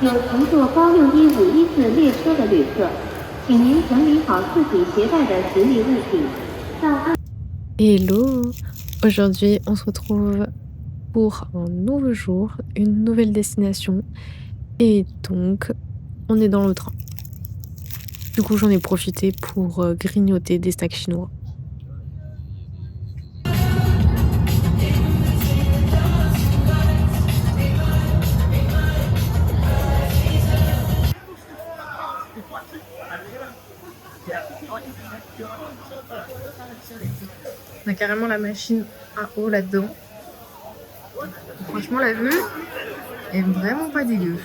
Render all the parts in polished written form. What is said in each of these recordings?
有乘坐高6151次列车的旅客，请您整理好自己携带的行李物品。Hello! Aujourd'hui, on se retrouve pour un nouveau jour, une nouvelle destination. Et donc, on est dans le train. Du coup, j'en ai profité pour grignoter des snacks chinois. On a carrément la machine à eau là-dedans. Franchement, la vue est vraiment pas dégueu.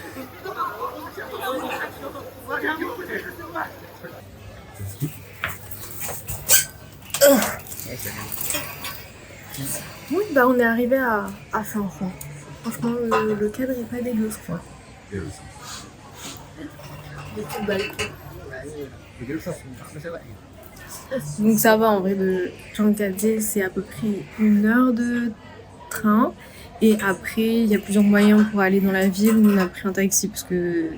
Oui, bah on est arrivé à Saint-Ouen. Franchement, le cadre est pas dégueu, je crois. Donc ça va en vrai, de Zhangjiajie, c'est à peu près 1 heure de train. Et après, il y a plusieurs moyens pour aller dans la ville. Nous, on a pris un taxi parce que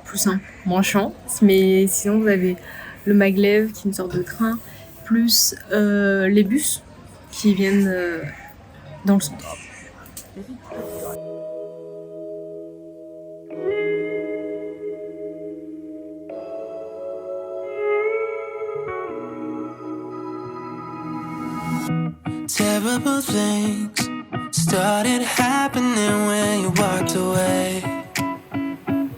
plus simple, moins chiant. Mais sinon, vous avez le maglev qui est une sorte de train, plus les bus qui viennent dans le centre. Terrible things started happening when you walked away.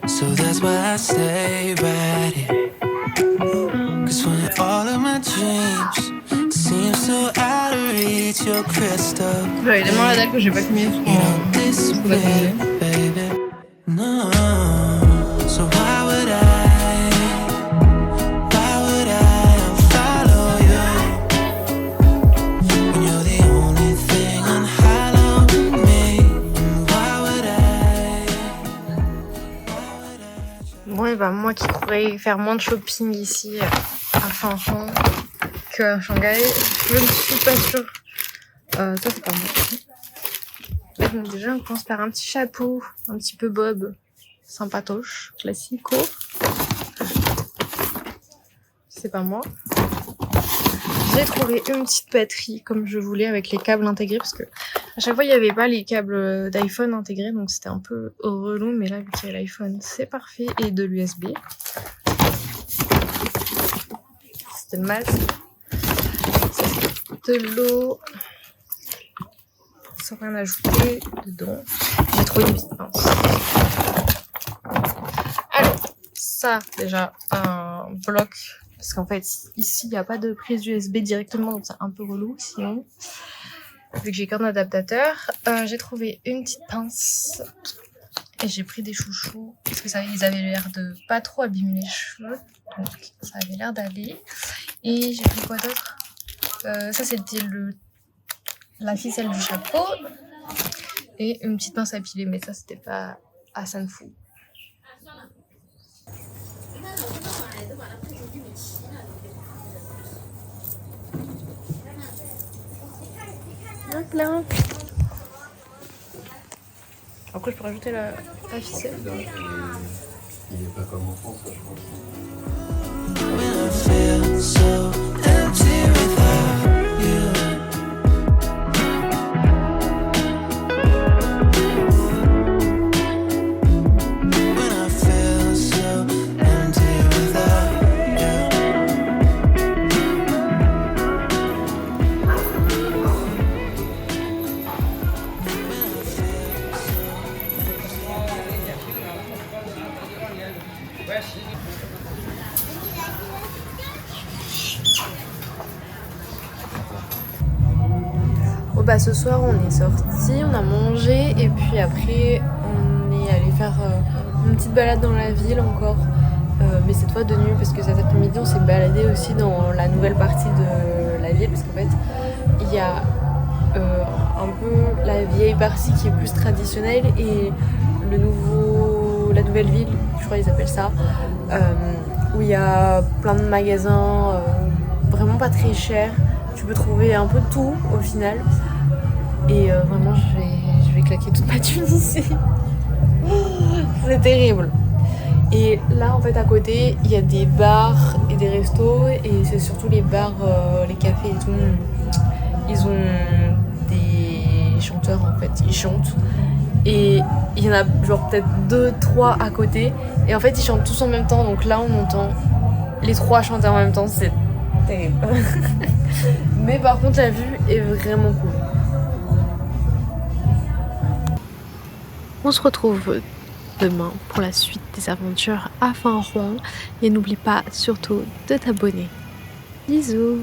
So that's why I stay right here. Cause when all of my dreams seem so out of reach, you're crystal. Bah évidemment la dalle que j'ai pas fumée baby. No. So why would I follow you when you're the only thing unhallowed me? Why would I Bon, et bah moi qui pourrais faire moins de shopping ici à Saint-Ouen qu'à Shanghai, je ne suis pas sûre. Ça c'est pas moi. Donc déjà on commence par un petit chapeau, un petit peu bob, sympatoche, classico. C'est pas moi. J'ai trouvé une petite batterie comme je voulais avec les câbles intégrés parce que à chaque fois il n'y avait pas les câbles d'iPhone intégrés, donc c'était un peu relou, mais là vu qu'il y a l'iPhone c'est parfait, et de l'USB. C'était le masque. Ça, c'est de l'eau. Sans rien ajouter dedans. J'ai trouvé une petite pince. Alors, ça déjà un bloc. Parce qu'en fait, ici, il n'y a pas de prise USB directement, donc c'est un peu relou. Sinon, vu que j'ai qu'un adaptateur, j'ai trouvé une petite pince. Et j'ai pris des chouchous. Parce que ça, ils avaient l'air de pas trop abîmer les cheveux. Donc, ça avait l'air d'aller. Et j'ai pris quoi d'autre? Ça, c'était la ficelle du chapeau. Et une petite pince à piler. Mais ça, c'était pas à Sanfu. Là. Après, je peux rajouter la ficelle. Il n'est pas comme en France, je pense. when I feel so empty without you? When I feel so empty without you. Bon bah ce soir on est sorti, on a mangé et puis après on est allé faire une petite balade dans la ville encore, mais cette fois de nuit parce que cet après-midi on s'est baladé aussi dans la nouvelle partie de la ville parce qu'en fait il y a un peu la vieille partie qui est plus traditionnelle et la nouvelle ville, je crois qu'ils appellent ça, où il y a plein de magasins vraiment pas très chers. Tu peux trouver un peu de tout au final. Et vraiment, je vais claquer toute ma thune ici. C'est terrible. Et là en fait à côté il y a des bars et des restos et c'est surtout les bars, les cafés et tout. Ils ont des chanteurs en fait, ils chantent. Et il y en a genre peut-être 2-3 à côté. Et en fait ils chantent tous en même temps. Donc là on entend les 3 chanter en même temps. C'est terrible. Mais par contre la vue est vraiment cool. On se retrouve demain pour la suite des aventures à Fin-Rouen. Et n'oublie pas surtout de t'abonner. Bisous.